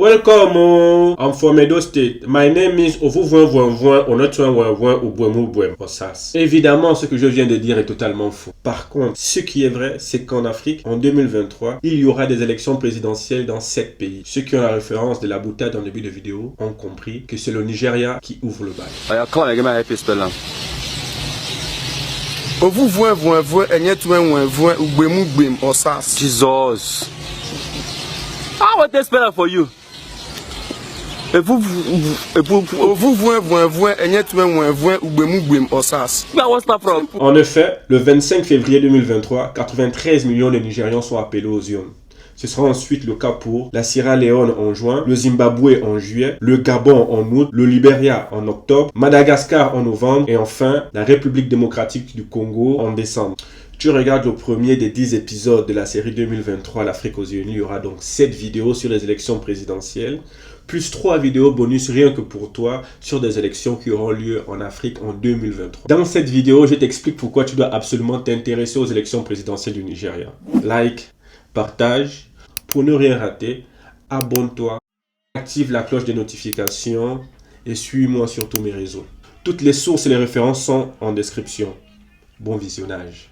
Welcome, I'm from Edo State. My name is Ovuvouin Obouemoubuem Osas. Évidemment, ce que je viens de dire est totalement faux. Par contre, ce qui est vrai, c'est qu'en Afrique, en 2023, il y aura des élections présidentielles dans 7 pays. Ceux qui ont la référence de la boutade en début de vidéo ont compris que c'est le Nigeria qui ouvre le bal. Jesus. I want to spell it for you. En effet, le 25 février 2023, 93 millions de Nigérians sont appelés aux urnes. Ce sera ensuite le cas pour la Sierra Leone en juin, le Zimbabwe en juillet, le Gabon en août, le Libéria en octobre, Madagascar en novembre et enfin la République démocratique du Congo en décembre. Tu regardes le premier des 10 épisodes de la série 2023 l'Afrique aux yeux unis. Il y aura donc 7 vidéos sur les élections présidentielles, plus 3 vidéos bonus rien que pour toi sur des élections qui auront lieu en Afrique en 2023. Dans cette vidéo, je t'explique pourquoi tu dois absolument t'intéresser aux élections présidentielles du Nigeria. Like, partage, pour ne rien rater, abonne-toi, active la cloche des notifications et suis-moi sur tous mes réseaux. Toutes les sources et les références sont en description. Bon visionnage.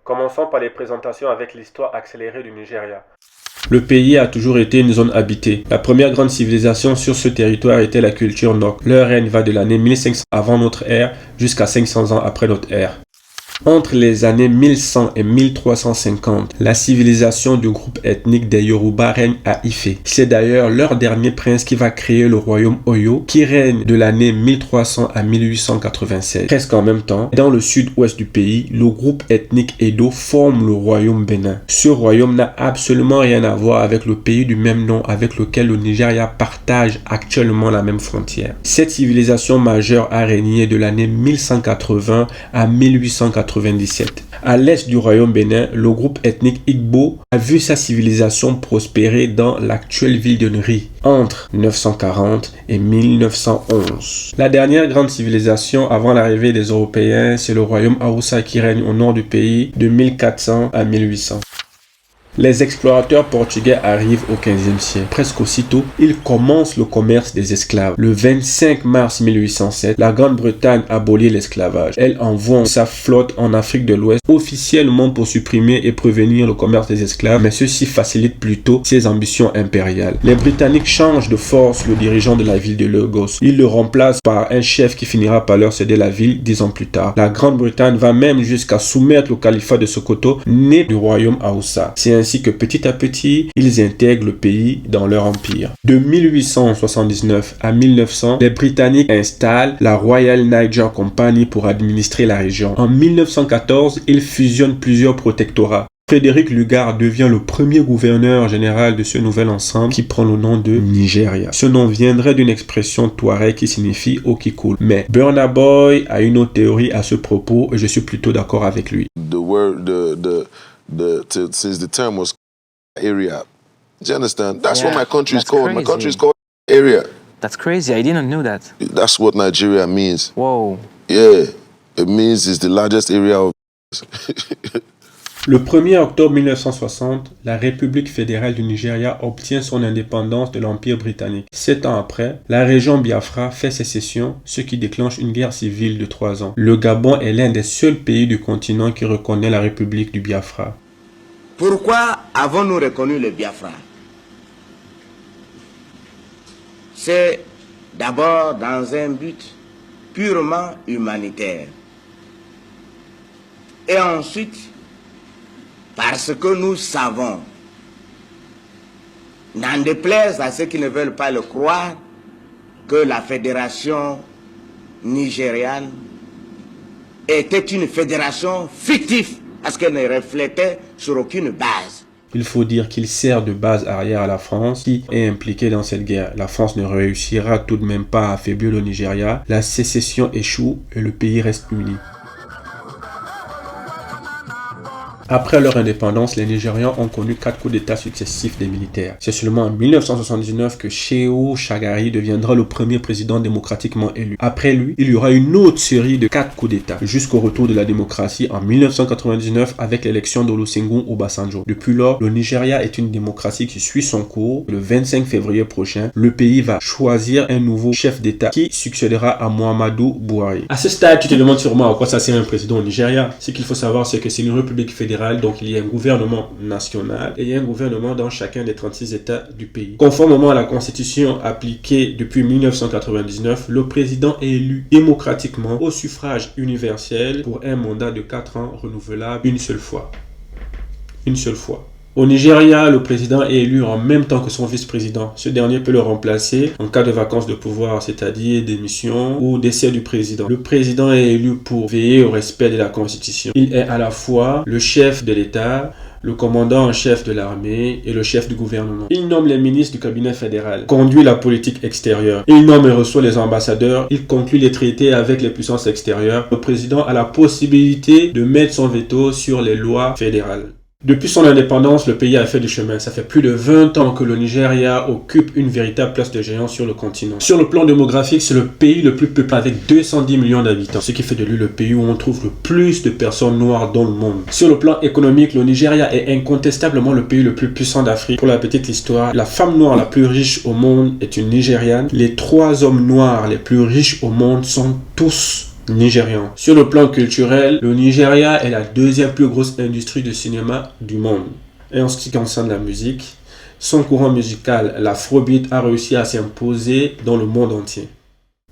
Commençons par les présentations avec l'histoire accélérée du Nigeria. Le pays a toujours été une zone habitée. La première grande civilisation sur ce territoire était la culture Nok. Leur règne va de l'année 1500 avant notre ère jusqu'à 500 ans après notre ère. Entre les années 1100 et 1350, la civilisation du groupe ethnique des Yoruba règne à Ifé. C'est d'ailleurs leur dernier prince qui va créer le royaume Oyo, qui règne de l'année 1300 à 1887. Presque en même temps, dans le sud-ouest du pays, le groupe ethnique Edo forme le royaume Bénin. Ce royaume n'a absolument rien à voir avec le pays du même nom avec lequel le Nigeria partage actuellement la même frontière. Cette civilisation majeure a régné de l'année 1180 à 1897. À l'est du royaume Bénin, le groupe ethnique Igbo a vu sa civilisation prospérer dans l'actuelle ville de Nri entre 940 et 1911. La dernière grande civilisation avant l'arrivée des Européens, c'est le royaume Hausa qui règne au nord du pays de 1400 à 1800. Les explorateurs portugais arrivent au XVe siècle. Presque aussitôt, ils commencent le commerce des esclaves. Le 25 mars 1807, la Grande-Bretagne abolit l'esclavage. Elle envoie sa flotte en Afrique de l'Ouest, officiellement pour supprimer et prévenir le commerce des esclaves, mais ceci facilite plutôt ses ambitions impériales. Les Britanniques changent de force le dirigeant de la ville de Lagos. Ils le remplacent par un chef qui finira par leur céder la ville 10 ans plus tard. La Grande-Bretagne va même jusqu'à soumettre le califat de Sokoto, né du royaume Hausa. C'est ainsi que petit à petit, ils intègrent le pays dans leur empire. De 1879 à 1900, les Britanniques installent la Royal Niger Company pour administrer la région. En 1914, ils fusionnent plusieurs protectorats. Frédéric Lugard devient le premier gouverneur général de ce nouvel ensemble qui prend le nom de Nigeria. Ce nom viendrait d'une expression touareg qui signifie eau qui coule. Mais Burna Boy a une autre théorie à ce propos et je suis plutôt d'accord avec lui. Since the term was area, do you understand? That's what my country is called. Crazy. My country is called area. That's crazy. I didn't know that. That's what Nigeria means. Whoa. Yeah, it means it's the largest area of. Le 1er octobre 1960, la République fédérale du Nigeria obtient son indépendance de l'Empire britannique. 7 ans après, la région Biafra fait sécession, ce qui déclenche une guerre civile de 3 ans. Le Gabon est l'un des seuls pays du continent qui reconnaît la République du Biafra. Pourquoi avons-nous reconnu le Biafra? C'est d'abord dans un but purement humanitaire. Et ensuite, parce que nous savons, n'en déplaise à ceux qui ne veulent pas le croire, que la fédération nigériane était une fédération fictive, parce qu'elle ne reflétait sur aucune base. Il faut dire qu'il sert de base arrière à la France qui est impliquée dans cette guerre. La France ne réussira tout de même pas à affaiblir le Nigeria. La sécession échoue et le pays reste uni. Après leur indépendance, les Nigérians ont connu 4 coups d'état successifs des militaires. C'est seulement en 1979 que Shehu Shagari deviendra le premier président démocratiquement élu. Après lui, il y aura une autre série de 4 coups d'état, jusqu'au retour de la démocratie en 1999 avec l'élection d'Olusegun Obasanjo. Depuis lors, le Nigeria est une démocratie qui suit son cours. Le 25 février prochain, le pays va choisir un nouveau chef d'état qui succédera à Muhammadu Buhari. À ce stade, tu te demandes sûrement à quoi ça sert un président au Nigeria. Ce qu'il faut savoir, c'est que c'est une république fédérale, donc il y a un gouvernement national et il y a un gouvernement dans chacun des 36 états du pays. Conformément à la constitution appliquée depuis 1999, le président est élu démocratiquement au suffrage universel pour un mandat de 4 ans renouvelable une seule fois. Une seule fois. Au Nigeria, le président est élu en même temps que son vice-président. Ce dernier peut le remplacer en cas de vacances de pouvoir, c'est-à-dire démission ou décès du président. Le président est élu pour veiller au respect de la Constitution. Il est à la fois le chef de l'État, le commandant en chef de l'armée et le chef du gouvernement. Il nomme les ministres du cabinet fédéral, conduit la politique extérieure. Il nomme et reçoit les ambassadeurs, il conclut les traités avec les puissances extérieures. Le président a la possibilité de mettre son veto sur les lois fédérales. Depuis son indépendance, le pays a fait du chemin. Ça fait plus de 20 ans que le Nigeria occupe une véritable place de géant sur le continent. Sur le plan démographique, c'est le pays le plus peuplé avec 210 millions d'habitants, ce qui fait de lui le pays où on trouve le plus de personnes noires dans le monde. Sur le plan économique, le Nigeria est incontestablement le pays le plus puissant d'Afrique. Pour la petite histoire, la femme noire la plus riche au monde est une Nigériane. Les 3 hommes noirs les plus riches au monde sont tous nigérian. Sur le plan culturel, le Nigeria est la 2e plus grosse industrie de cinéma du monde. Et en ce qui concerne la musique, son courant musical, l'afrobeat, a réussi à s'imposer dans le monde entier.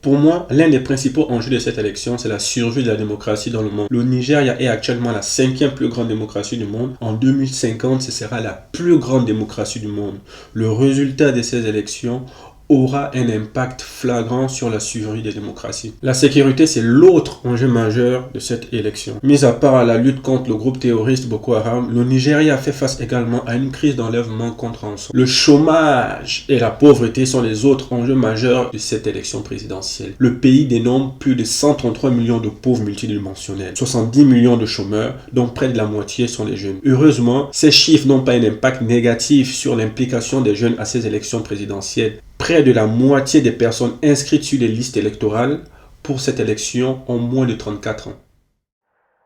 Pour moi, l'un des principaux enjeux de cette élection, c'est la survie de la démocratie dans le monde. Le Nigeria est actuellement la 5e plus grande démocratie du monde. En 2050, ce sera la plus grande démocratie du monde. Le résultat de ces élections aura un impact flagrant sur la survie des démocraties. La sécurité, c'est l'autre enjeu majeur de cette élection. Mis à part la lutte contre le groupe terroriste Boko Haram, le Nigeria fait face également à une crise d'enlèvement contre rançon. Le chômage et la pauvreté sont les autres enjeux majeurs de cette élection présidentielle. Le pays dénombre plus de 133 millions de pauvres multidimensionnels, 70 millions de chômeurs, dont près de la moitié sont les jeunes. Heureusement, ces chiffres n'ont pas un impact négatif sur l'implication des jeunes à ces élections présidentielles. Près de la moitié des personnes inscrites sur les listes électorales pour cette élection ont moins de 34 ans.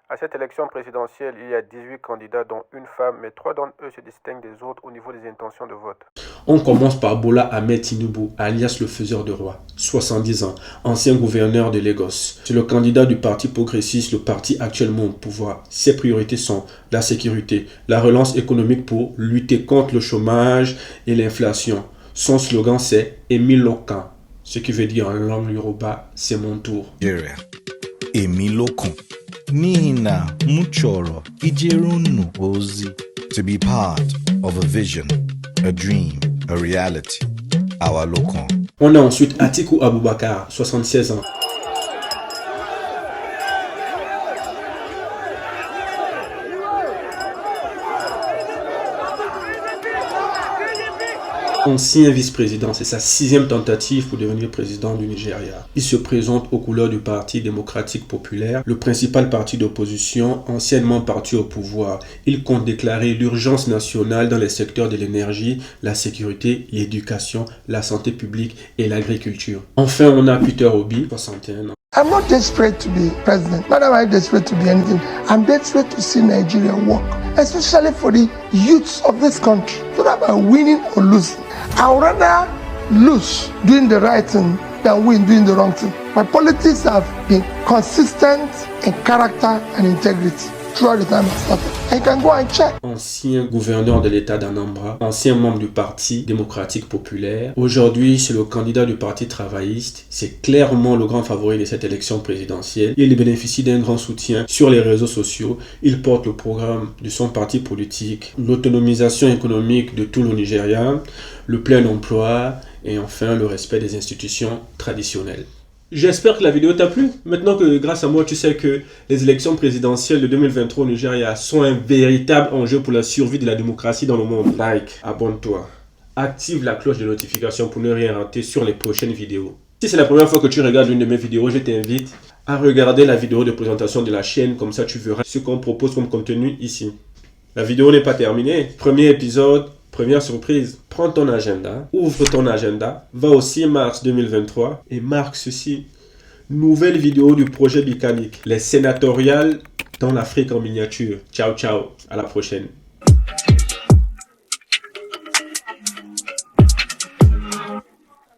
À cette élection présidentielle, il y a 18 candidats dont une femme, mais 3 d'entre eux se distinguent des autres au niveau des intentions de vote. On commence par Bola Ahmed Tinubu, alias le faiseur de roi, 70 ans, ancien gouverneur de Lagos. C'est le candidat du parti progressiste, le parti actuellement au pouvoir. Ses priorités sont la sécurité, la relance économique pour lutter contre le chômage et l'inflation. Son slogan c'est Emi Lokan, ce qui veut dire en langue yoruba, c'est mon tour. Emi Lokan. Nina Muchoro Ijerunu Ozi. To be part of a vision, a dream, a reality. Our Lokan. On a ensuite Atiku Abubakar, 76 ans. Ancien vice-président, c'est sa 6e tentative pour devenir président du Nigeria. Il se présente aux couleurs du Parti démocratique populaire, le principal parti d'opposition, anciennement parti au pouvoir. Il compte déclarer l'urgence nationale dans les secteurs de l'énergie, la sécurité, l'éducation, la santé publique et l'agriculture. Enfin, on a Peter Obi, 61 ans. I'm not desperate to be president. Not am I desperate to be anything. I'm desperate to see Nigeria work, especially for the youths of this country. Not about winning or losing. I would rather lose doing the right thing than win doing the wrong thing. My politics have been consistent in character and integrity throughout the time I started. I can go and check. Ancien gouverneur de l'État d'Anambra, ancien membre du Parti démocratique populaire. Aujourd'hui, c'est le candidat du Parti travailliste. C'est clairement le grand favori de cette élection présidentielle. Il bénéficie d'un grand soutien sur les réseaux sociaux. Il porte le programme de son parti politique, l'autonomisation économique de tout le Nigeria, le plein emploi et enfin le respect des institutions traditionnelles. J'espère que la vidéo t'a plu. Maintenant que grâce à moi tu sais que les élections présidentielles de 2023 au Nigeria sont un véritable enjeu pour la survie de la démocratie dans le monde. Like, abonne-toi, active la cloche de notification pour ne rien rater sur les prochaines vidéos. Si c'est la première fois que tu regardes une de mes vidéos, je t'invite à regarder la vidéo de présentation de la chaîne, comme ça tu verras ce qu'on propose comme contenu ici. La vidéo n'est pas terminée. Premier épisode, première surprise. Prends ton agenda, ouvre ton agenda, va au 6 mars 2023 et marque ceci. Nouvelle vidéo du projet Bicanic, les sénatoriales dans l'Afrique en miniature. Ciao, ciao, à la prochaine.